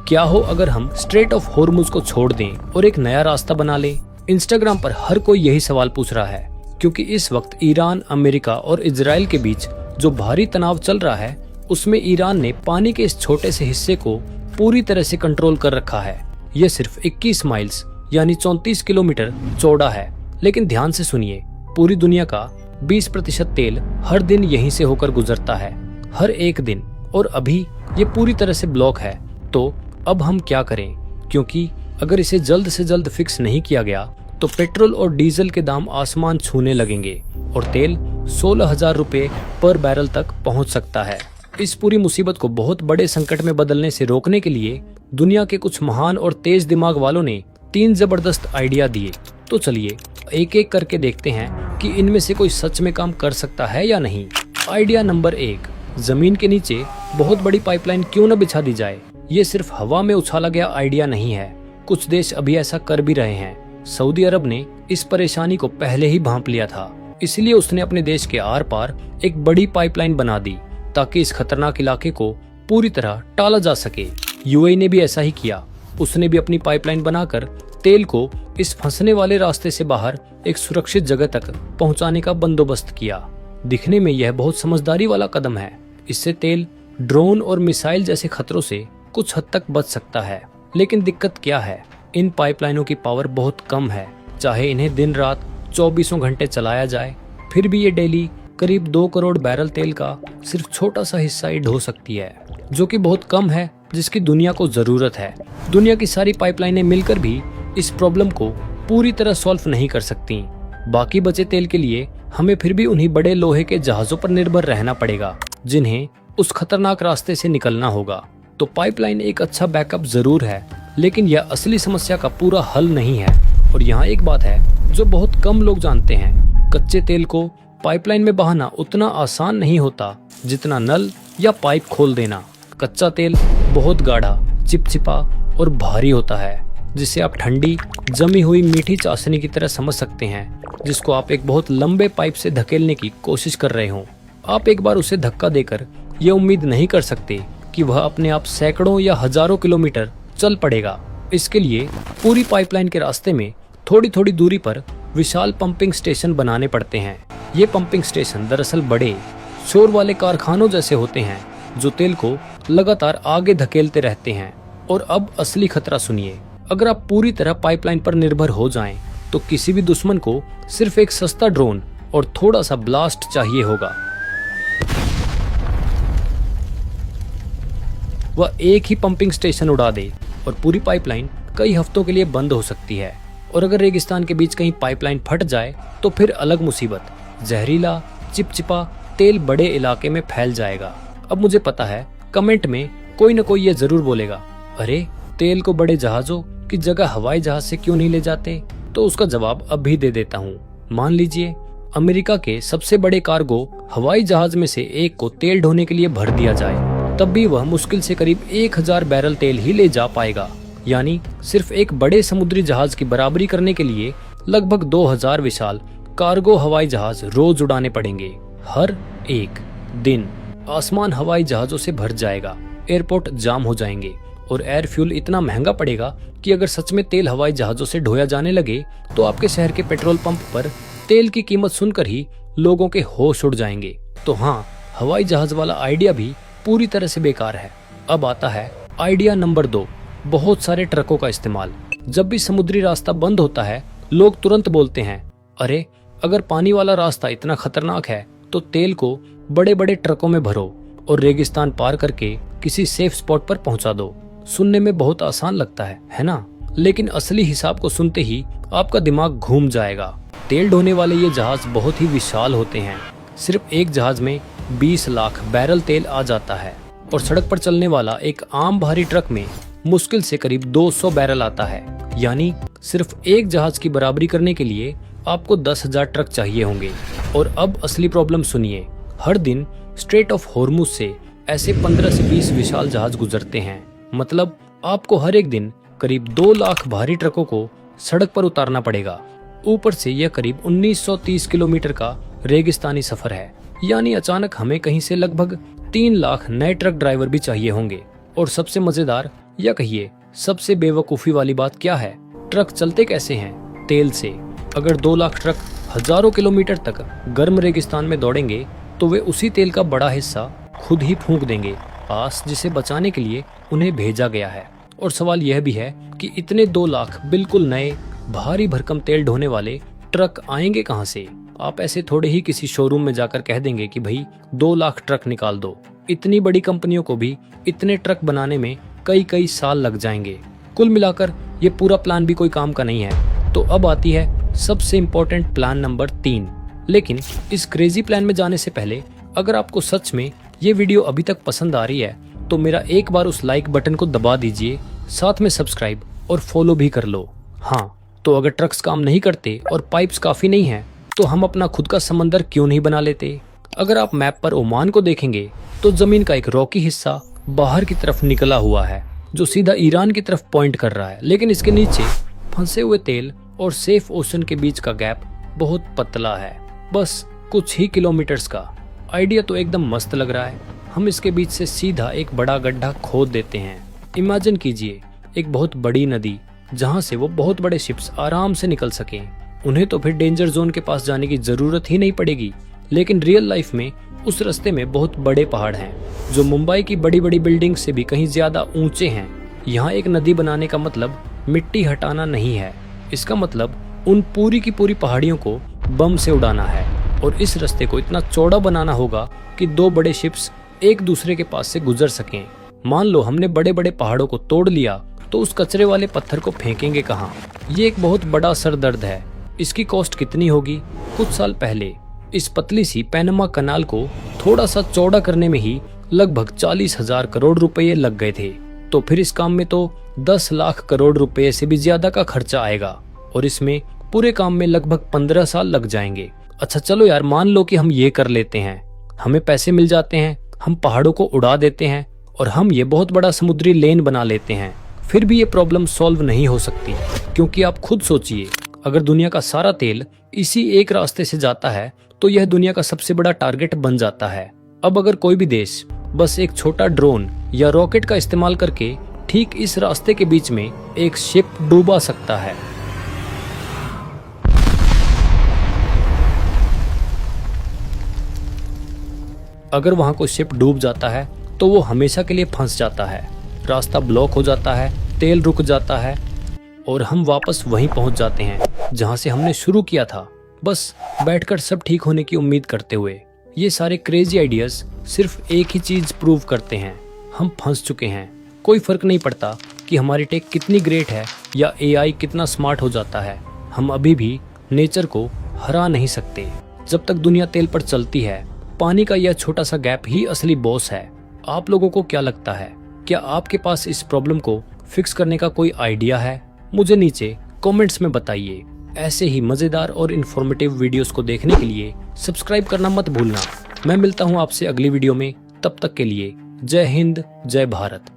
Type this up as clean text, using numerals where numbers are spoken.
क्या हो अगर हम स्ट्रेट ऑफ हॉर्मुज को छोड़ दें और एक नया रास्ता बना लें? इंस्टाग्राम पर हर कोई यही सवाल पूछ रहा है, क्योंकि इस वक्त ईरान, अमेरिका और इजराइल के बीच जो भारी तनाव चल रहा है, उसमें ईरान ने पानी के इस छोटे से हिस्से को पूरी तरह से कंट्रोल कर रखा है। यह सिर्फ 21 माइल्स यानी 34 किलोमीटर चौड़ा है, लेकिन ध्यान से सुनिए, पूरी दुनिया का 20% तेल हर दिन यहीं से होकर गुजरता है, हर एक दिन। और अभी ये पूरी तरह से ब्लॉक है। तो अब हम क्या करें? क्योंकि अगर इसे जल्द से जल्द फिक्स नहीं किया गया तो पेट्रोल और डीजल के दाम आसमान छूने लगेंगे और तेल 16,000 रुपए पर बैरल तक पहुंच सकता है। इस पूरी मुसीबत को बहुत बड़े संकट में बदलने से रोकने के लिए दुनिया के कुछ महान और तेज दिमाग वालों ने 3 जबरदस्त आइडिया दिए। तो चलिए एक एक करके देखते हैं कि इनमें से कोई सच में काम कर सकता है या नहीं। आइडिया नंबर 1, जमीन के नीचे बहुत बड़ी पाइपलाइन क्यों न बिछा दी जाए। ये सिर्फ हवा में उछाला गया आइडिया नहीं है, कुछ देश अभी ऐसा कर भी रहे हैं। सऊदी अरब ने इस परेशानी को पहले ही भांप लिया था, इसलिए उसने अपने देश के आर पार एक बड़ी पाइपलाइन बना दी ताकि इस खतरनाक इलाके को पूरी तरह टाला जा सके। यूएई ने भी ऐसा ही किया, उसने भी अपनी पाइपलाइन बनाकर तेल को इस फंसने वाले रास्ते से बाहर एक सुरक्षित जगह तक पहुंचाने का बंदोबस्त किया। दिखने में यह बहुत समझदारी वाला कदम है। इससे तेल, ड्रोन और मिसाइल जैसे खतरों से कुछ हद तक बच सकता है। लेकिन दिक्कत क्या है? इन पाइपलाइनों की पावर बहुत कम है। चाहे इन्हें दिन रात 24 घंटे चलाया जाए, फिर भी ये डेली करीब 2 करोड़ बैरल तेल का सिर्फ छोटा सा हिस्सा ही ढो सकती है, जो कि बहुत कम है, जिसकी दुनिया को जरूरत है। दुनिया की सारी पाइपलाइनें मिलकर भी इस प्रॉब्लम को पूरी तरह सॉल्व नहीं कर सकती। बाकी बचे तेल के लिए हमें फिर भी उन्हीं बड़े लोहे के जहाजों पर निर्भर रहना पड़ेगा, जिन्हें उस खतरनाक रास्ते से निकलना होगा। तो पाइपलाइन एक अच्छा बैकअप जरूर है, लेकिन यह असली समस्या का पूरा हल नहीं है। और यहाँ एक बात है जो बहुत कम लोग जानते हैं, कच्चे तेल को पाइपलाइन में बहाना उतना आसान नहीं होता जितना नल या पाइप खोल देना। कच्चा तेल बहुत गाढ़ा, चिपचिपा और भारी होता है, जिसे आप ठंडी जमी हुई मीठी चाशनी की तरह समझ सकते हैं, जिसको आप एक बहुत लंबे पाइप से धकेलने की कोशिश कर रहे हो। आप एक बार उसे धक्का देकर यह उम्मीद नहीं कर सकते कि वह अपने आप सैकड़ों या हजारों किलोमीटर चल पड़ेगा। इसके लिए पूरी पाइपलाइन के रास्ते में थोड़ी थोड़ी दूरी पर विशाल पंपिंग स्टेशन बनाने पड़ते हैं। ये पंपिंग स्टेशन दरअसल बड़े शोर वाले कारखानों जैसे होते हैं, जो तेल को लगातार आगे धकेलते रहते हैं। और अब असली खतरा सुनिए, अगर आप पूरी तरह पाइपलाइन पर निर्भर हो जाएं, तो किसी भी दुश्मन को सिर्फ एक सस्ता ड्रोन और थोड़ा सा ब्लास्ट चाहिए होगा। वह एक ही पंपिंग स्टेशन उड़ा दे और पूरी पाइपलाइन कई हफ्तों के लिए बंद हो सकती है। और अगर रेगिस्तान के बीच कहीं पाइपलाइन फट जाए तो फिर अलग मुसीबत। जहरीला, चिपचिपा तेल बड़े इलाके में फैल जाएगा। अब मुझे पता है कमेंट में कोई न कोई ये जरूर बोलेगा, अरे तेल को बड़े जहाजों की जगह हवाई जहाज से क्यों नहीं ले जाते? तो उसका जवाब अब भी दे देता हूँ। मान लीजिए अमेरिका के सबसे बड़े कार्गो हवाई जहाज में से एक को तेल ढोने के लिए भर दिया जाए, तब भी वह मुश्किल से करीब 1000 बैरल तेल ही ले जा पाएगा। यानी सिर्फ एक बड़े समुद्री जहाज की बराबरी करने के लिए लगभग 2000 विशाल कार्गो हवाई जहाज रोज उड़ाने पड़ेंगे। हर एक दिन आसमान हवाई जहाजों से भर जाएगा, एयरपोर्ट जाम हो जाएंगे और एयर फ्यूल इतना महंगा पड़ेगा कि अगर सच में तेल हवाई जहाजों से ढोया जाने लगे तो आपके शहर के पेट्रोल पंप पर तेल की कीमत सुनकर ही लोगों के होश उड़ जाएंगे। तो हाँ, हवाई जहाज वाला आइडिया भी पूरी तरह से बेकार है। अब आता है आइडिया नंबर 2, बहुत सारे ट्रकों का इस्तेमाल। जब भी समुद्री रास्ता बंद होता है, लोग तुरंत बोलते हैं, अरे अगर पानी वाला रास्ता इतना खतरनाक है तो तेल को बड़े बड़े ट्रकों में भरो और रेगिस्तान पार करके किसी सेफ स्पॉट पर पहुंचा दो। सुनने में बहुत आसान लगता है ना? लेकिन असली हिसाब को सुनते ही आपका दिमाग घूम जाएगा। तेल ढोने वाले ये जहाज बहुत ही विशाल होते हैं। सिर्फ एक जहाज में 20 लाख बैरल तेल आ जाता है और सड़क पर चलने वाला एक आम भारी ट्रक में मुश्किल से करीब 200 बैरल आता है। यानी सिर्फ एक जहाज की बराबरी करने के लिए आपको 10,000 ट्रक चाहिए होंगे। और अब असली प्रॉब्लम सुनिए, हर दिन स्ट्रेट ऑफ हॉर्मुज से ऐसे 15 से 20 विशाल जहाज गुजरते हैं। मतलब आपको हर एक दिन करीब 2 लाख भारी ट्रकों को सड़क पर उतारना पड़ेगा। ऊपर से यह करीब 1930 किलोमीटर का रेगिस्तानी सफर है। यानी अचानक हमें कहीं से लगभग 3 लाख नए ट्रक ड्राइवर भी चाहिए होंगे। और सबसे मजेदार, या कहिए सबसे बेवकूफ़ी वाली बात क्या है, ट्रक चलते कैसे हैं? तेल से। अगर 2 लाख ट्रक हजारों किलोमीटर तक गर्म रेगिस्तान में दौड़ेंगे तो वे उसी तेल का बड़ा हिस्सा खुद ही फूंक देंगे पास जिसे बचाने के लिए उन्हें भेजा गया है। और सवाल यह भी है कि इतने 2 लाख बिल्कुल नए भारी भरकम तेल ढोने वाले ट्रक आएंगे कहां से? आप ऐसे थोड़े ही किसी शोरूम में जाकर कह देंगे कि भाई 2 लाख ट्रक निकाल दो। इतनी बड़ी कंपनियों को भी इतने ट्रक बनाने में कई साल लग जाएंगे। कुल मिलाकर ये पूरा प्लान भी कोई काम का नहीं है। तो अब आती है सबसे इम्पोर्टेंट प्लान नंबर 3। लेकिन इस क्रेजी प्लान में जाने से पहले अगर आपको सच में ये वीडियो अभी तक पसंद आ रही है तो मेरा एक बार उस लाइक बटन को दबा दीजिए, साथ में सब्सक्राइब और फॉलो भी कर लो। हाँ, तो अगर ट्रक्स काम नहीं करते और पाइप्स काफी नहीं है तो हम अपना खुद का समंदर क्यों नहीं बना लेते? अगर आप मैप पर ओमान को देखेंगे तो जमीन का एक रॉकी हिस्सा बाहर की तरफ निकला हुआ है जो सीधा ईरान की तरफ पॉइंट कर रहा है, लेकिन इसके नीचे फंसे हुए तेल और सेफ ओशन के बीच का गैप बहुत पतला है, बस कुछ ही किलोमीटर्स का। आइडिया तो एकदम मस्त लग रहा है। हम इसके बीच से सीधा एक बड़ा गड्ढा खोद देते हैं। इमेजिन कीजिए एक बहुत बड़ी नदी जहां से वो बहुत बड़े शिप्स आराम से निकल सकें। उन्हें तो फिर डेंजर जोन के पास जाने की जरूरत ही नहीं पड़ेगी। लेकिन रियल लाइफ में उस रास्ते में बहुत बड़े पहाड़ हैं जो मुंबई की बड़ी बड़ी बिल्डिंग से भी कहीं ज्यादा ऊंचे हैं। यहाँ एक नदी बनाने का मतलब मिट्टी हटाना नहीं है, इसका मतलब उन पूरी की पूरी पहाड़ियों को बम से उड़ाना है। और इस रास्ते को इतना चौड़ा बनाना होगा कि 2 बड़े शिप्स एक दूसरे के पास से गुजर सकें। मान लो हमने बड़े बड़े पहाड़ों को तोड़ लिया तो उस कचरे वाले पत्थर को फेंकेंगे कहाँ? ये एक बहुत बड़ा सरदर्द है। इसकी कॉस्ट कितनी होगी? कुछ साल पहले इस पतली सी पैनमा कनाल को थोड़ा सा चौड़ा करने में ही लगभग 40,000 करोड़ रुपए लग गए थे। तो फिर इस काम में तो 10 लाख करोड़ रुपए से भी ज्यादा का खर्चा आएगा और इसमें पूरे काम में लगभग 15 साल लग जाएंगे। अच्छा चलो यार, मान लो कि हम ये कर लेते हैं, हमें पैसे मिल जाते हैं, हम पहाड़ों को उड़ा देते हैं और हम ये बहुत बड़ा समुद्री लेन बना लेते हैं। फिर भी ये प्रॉब्लम सॉल्व नहीं हो सकती, क्योंकि आप खुद सोचिए, अगर दुनिया का सारा तेल इसी एक रास्ते से जाता है तो यह दुनिया का सबसे बड़ा टारगेट बन जाता है। अब अगर कोई भी देश बस एक छोटा ड्रोन या रॉकेट का इस्तेमाल करके ठीक इस रास्ते के बीच में एक शिप डूबा सकता है। अगर वहां कोई शिप डूब जाता है तो वो हमेशा के लिए फंस जाता है, रास्ता ब्लॉक हो जाता है, तेल रुक जाता है और हम वापस वहीं पहुंच जाते हैं जहां से हमने शुरू किया था, बस बैठकर सब ठीक होने की उम्मीद करते हुए। ये सारे क्रेजी आइडियाज सिर्फ एक ही चीज प्रूव करते हैं, हम फंस चुके हैं। कोई फर्क नहीं पड़ता कि हमारी टेक कितनी ग्रेट है या एआई कितना स्मार्ट हो जाता है, हम अभी भी नेचर को हरा नहीं सकते। जब तक दुनिया तेल पर चलती है, पानी का यह छोटा सा गैप ही असली बॉस है। आप लोगों को क्या लगता है? क्या आपके पास इस प्रॉब्लम को फिक्स करने का कोई आइडिया है? मुझे नीचे कमेंट्स में बताइए। ऐसे ही मजेदार और इन्फॉर्मेटिव वीडियोस को देखने के लिए सब्सक्राइब करना मत भूलना। मैं मिलता हूं आपसे अगली वीडियो में, तब तक के लिए जय हिंद, जय भारत।